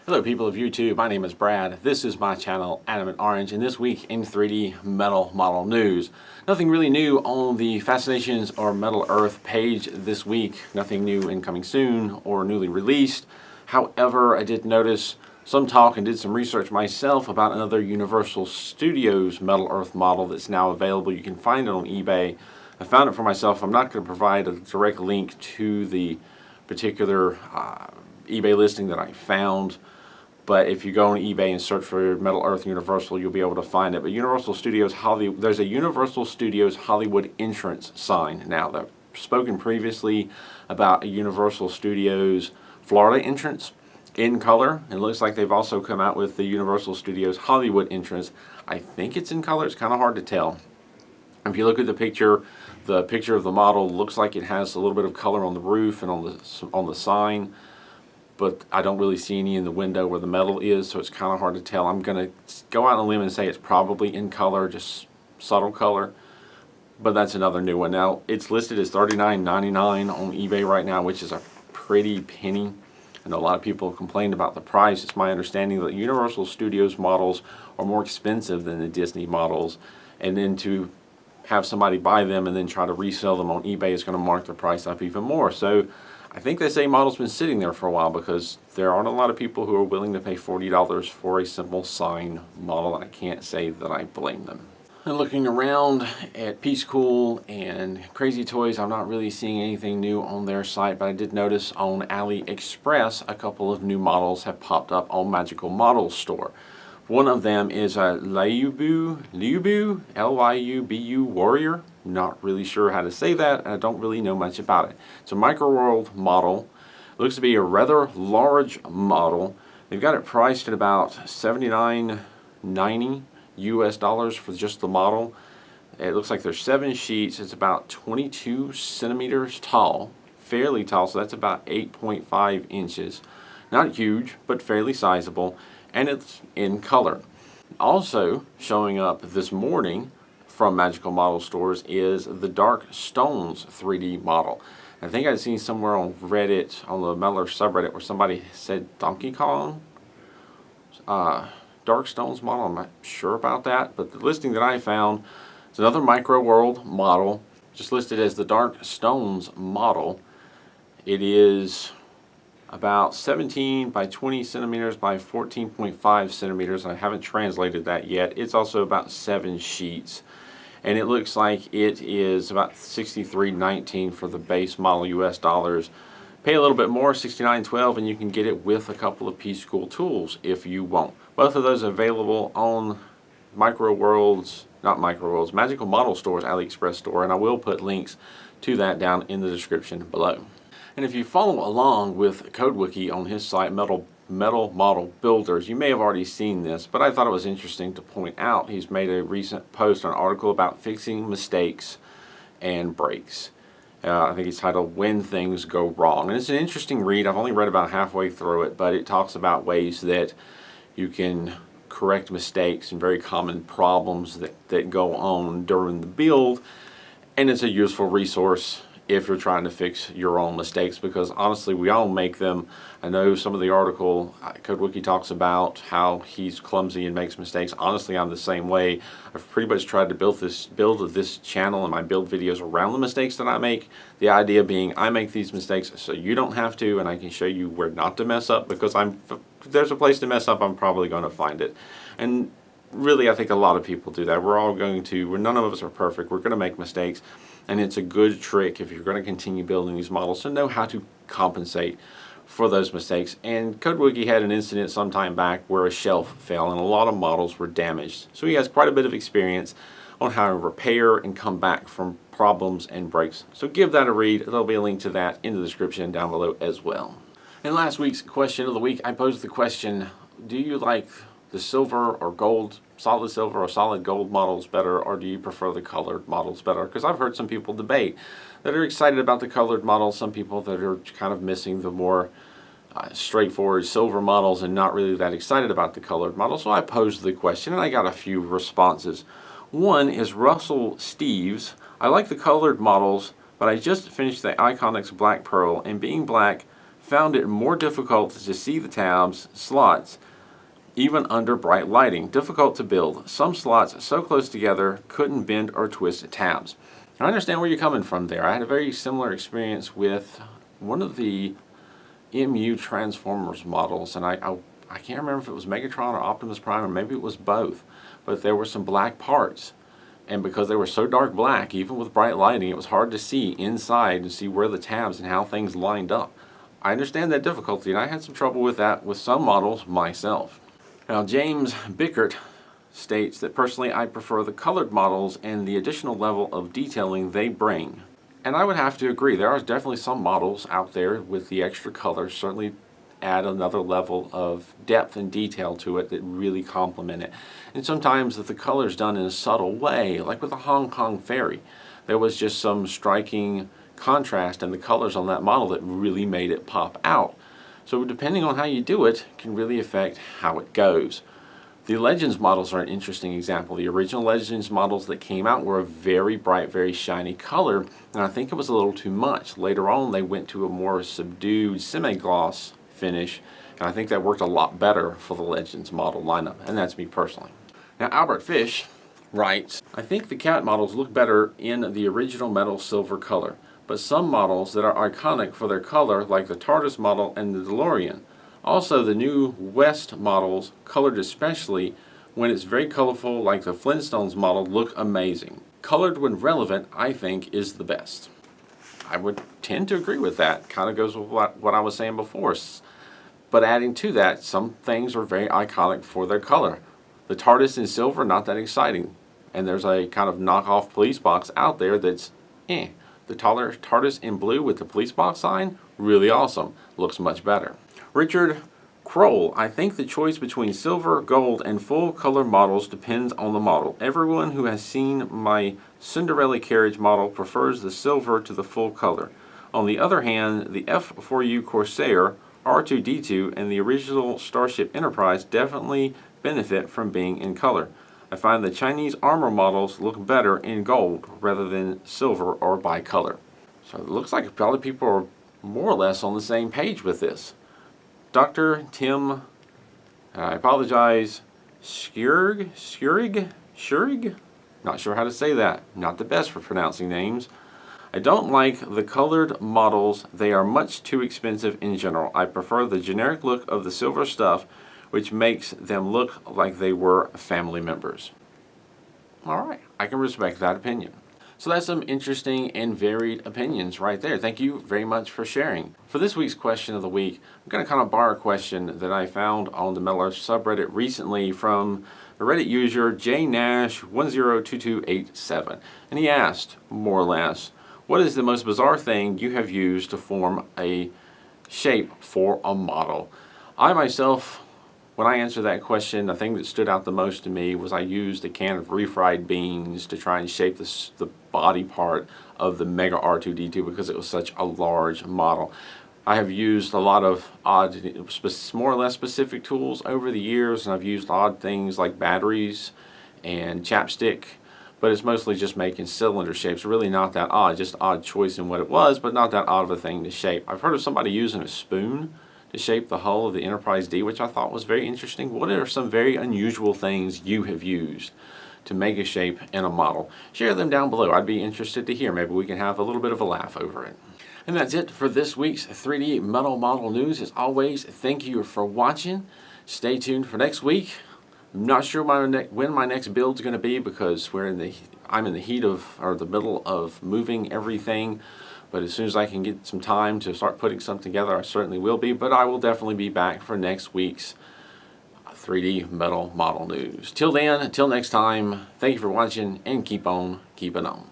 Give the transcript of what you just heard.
Hello people of YouTube, my name is Brad. This is my channel, Adamant Orange, and this week in 3D metal model news. Nothing really new on the Fascinations or Metal Earth page this week. Nothing new incoming soon or newly released. However, I did notice some talk and did some research myself about another Universal Studios Metal Earth model that's now available. You can find it on eBay. I found it for myself. I'm not going to provide a direct link to the particular eBay listing that I found. But if you go on eBay and search for Metal Earth Universal, you'll be able to find it. But Universal Studios Hollywood, there's a Universal Studios Hollywood entrance sign now. I've spoken previously about a Universal Studios Florida entrance in color. It looks like they've also come out with the Universal Studios Hollywood entrance. I think it's in color. It's kind of hard to tell. If you look at the picture of the model looks like it has a little bit of color on the roof and on the sign. But I don't really see any in the window where the metal is, so it's kind of hard to tell. I'm going to go out on a limb and say it's probably in color, just subtle color. But that's another new one. Now, it's listed as $39.99 on eBay right now, which is a pretty penny. I know a lot of people have complained about the price. It's my understanding that Universal Studios models are more expensive than the Disney models. And then to have somebody buy them and then try to resell them on eBay is going to mark the price up even more. So I think this A model's been sitting there for a while because there aren't a lot of people who are willing to pay $40 for a simple sign model, and I can't say that I blame them. And looking around at Piececool and Crazy Toys, I'm not really seeing anything new on their site, but I did notice on AliExpress a couple of new models have popped up on Magical Models store. One of them is a Lyubu, L-Y-U-B-U Warrior. Not really sure how to say that, and I don't really know much about it. It's a Microworld model. It looks to be a rather large model. They've got it priced at about $79.90 US for just the model. It looks like there's 7 sheets. It's about 22 centimeters tall, fairly tall, so that's about 8.5 inches. Not huge, but fairly sizable. And it's in color. Also showing up this morning from Magical Model Stores is the Dark Stones 3D model. I think I'd seen somewhere on Reddit, on the Metal Earth subreddit, where somebody said Donkey Kong Dark Stones model. I'm not sure about that, but the listing that I found is another Microworld model, just listed as the Dark Stones model. It is about 17 by 20 centimeters by 14.5 centimeters. I haven't translated that yet. It's also about 7 sheets. And it looks like it is about $63.19 for the base model US dollars. Pay a little bit more, $69.12, and you can get it with a couple of Piececool tools if you want. Both of those available on Microworld's, not Microworld's, Magical Model Store's AliExpress store, and I will put links to that down in the description below. And if you follow along with CodeWiki on his site, Metal Model Builders, you may have already seen this, but I thought it was interesting to point out. He's made a recent post or an article about fixing mistakes and breaks. I think it's titled When Things Go Wrong. And it's an interesting read. I've only read about halfway through it, but it talks about ways that you can correct mistakes and very common problems that go on during the build. And it's a useful resource if you're trying to fix your own mistakes, because honestly we all make them. I know some of the article CodeWiki talks about how he's clumsy and makes mistakes. Honestly, I'm the same way. I've pretty much tried to build this channel and my build videos around the mistakes that I make. The idea being I make these mistakes so you don't have to, and I can show you where not to mess up, because if there's a place to mess up, I'm probably going to find it. And really, I think a lot of people do that. None of us are perfect. We're going to make mistakes. And it's a good trick if you're going to continue building these models to know how to compensate for those mistakes. And CodeWiki had an incident some time back where a shelf fell and a lot of models were damaged. So he has quite a bit of experience on how to repair and come back from problems and breaks. So give that a read. There'll be a link to that in the description down below as well. In last week's question of the week, I posed the question, do you like the silver or gold, solid silver or solid gold models better, or do you prefer the colored models better? Because I've heard some people debate that are excited about the colored models, some people that are kind of missing the more straightforward silver models and not really that excited about the colored models. So I posed the question and I got a few responses. One is Russell Steves. I like the colored models, but I just finished the Iconics Black Pearl, and being black found it more difficult to see the tabs slots even under bright lighting. Difficult to build. Some slots so close together couldn't bend or twist tabs. I understand where you're coming from there. I had a very similar experience with one of the MU Transformers models, and I can't remember if it was Megatron or Optimus Prime, or maybe it was both, but there were some black parts, and because they were so dark black, even with bright lighting, it was hard to see inside and see where the tabs and how things lined up. I understand that difficulty, and I had some trouble with that with some models myself. Now, James Bickert states that personally I prefer the colored models and the additional level of detailing they bring. And I would have to agree. There are definitely some models out there with the extra colors certainly add another level of depth and detail to it that really complement it. And sometimes if the color's done in a subtle way, like with the Hong Kong ferry, there was just some striking contrast in the colors on that model that really made it pop out. So depending on how you do it can really affect how it goes. The Legends models are an interesting example. The original Legends models that came out were a very bright, very shiny color, and I think it was a little too much. Later on, they went to a more subdued semi-gloss finish, and I think that worked a lot better for the Legends model lineup, and that's me personally. Now, Albert Fish writes, I think the cat models look better in the original metal silver color, but some models that are iconic for their color, like the TARDIS model and the DeLorean. Also, the new West models, colored especially when it's very colorful like the Flintstones model, look amazing. Colored when relevant, I think, is the best. I would tend to agree with that. Kind of goes with what I was saying before. But adding to that, some things are very iconic for their color. The TARDIS in silver, not that exciting. And there's a kind of knockoff police box out there that's eh. The TARDIS in blue with the police box sign, really awesome. Looks much better. Richard Kroll, I think the choice between silver, gold, and full color models depends on the model. Everyone who has seen my Cinderella carriage model prefers the silver to the full color. On the other hand, the F4U Corsair, R2-D2, and the original Starship Enterprise definitely benefit from being in color. I find the Chinese armor models look better in gold rather than silver or bicolor. So it looks like probably people are more or less on the same page with this. Dr. Tim, I apologize, Schurig? Not sure how to say that. Not the best for pronouncing names. I don't like the colored models. They are much too expensive in general. I prefer the generic look of the silver stuff, which makes them look like they were family members. All right, I can respect that opinion. So that's some interesting and varied opinions right there. Thank you very much for sharing. For this week's question of the week, I'm going to kind of borrow a question that I found on the Metal Earth subreddit recently from the Reddit user jnash102287. And he asked, more or less, what is the most bizarre thing you have used to form a shape for a model? I myself, when I answered that question, the thing that stood out the most to me was I used a can of refried beans to try and shape the body part of the Mega R2-D2 because it was such a large model. I have used a lot of odd, more or less specific tools over the years, and I've used odd things like batteries and chapstick, but it's mostly just making cylinder shapes. Really not that odd, just odd choice in what it was, but not that odd of a thing to shape. I've heard of somebody using a spoon to shape the hull of the Enterprise D, which I thought was very interesting. What are some very unusual things you have used to make a shape in a model? Share them down below. I'd be interested to hear. Maybe we can have a little bit of a laugh over it. And that's it for this week's 3D Metal Model News. As always, thank you for watching. Stay tuned for next week. I'm not sure when my next build's going to be because I'm in the heat of, or the middle of moving everything. But as soon as I can get some time to start putting something together, I certainly will be. But I will definitely be back for next week's 3D Metal Model News. Till then, until next time, thank you for watching and keep on keeping on.